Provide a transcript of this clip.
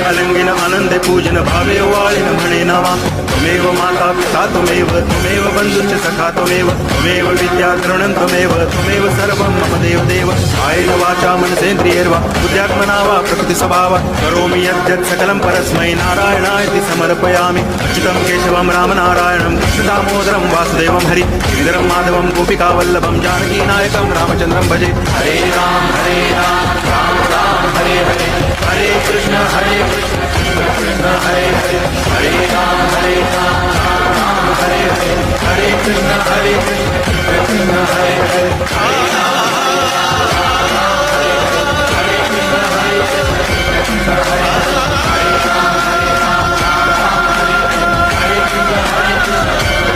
अलंगिन आनंदे पूजन भावे वाळिन म्हणे नामा त्वमेव माता पिता त्वमेव बंधुश्च सखा त्वमेव विद्या द्रोणं त्वमेव सर्वं मम देव कायेन वाचा मनसेन्द्रियैर्वा बुद्ध्यात्मना वा प्रकृति स्वभावा करोमि यद्यत् सकलं परस्मै नारायणाय समर्पयामि अच्युतं केशवं रामनारायणं कृष्णदामोदरं वासुदेवं हरि गिरिधरं माधवं गोपिकावल्लभं जानकीनायकं रामचन्द्रं भजे हरे राम राम राम हरे हरे हरे कृष्ण कृष्ण कृष्ण हरे हरे हरे राम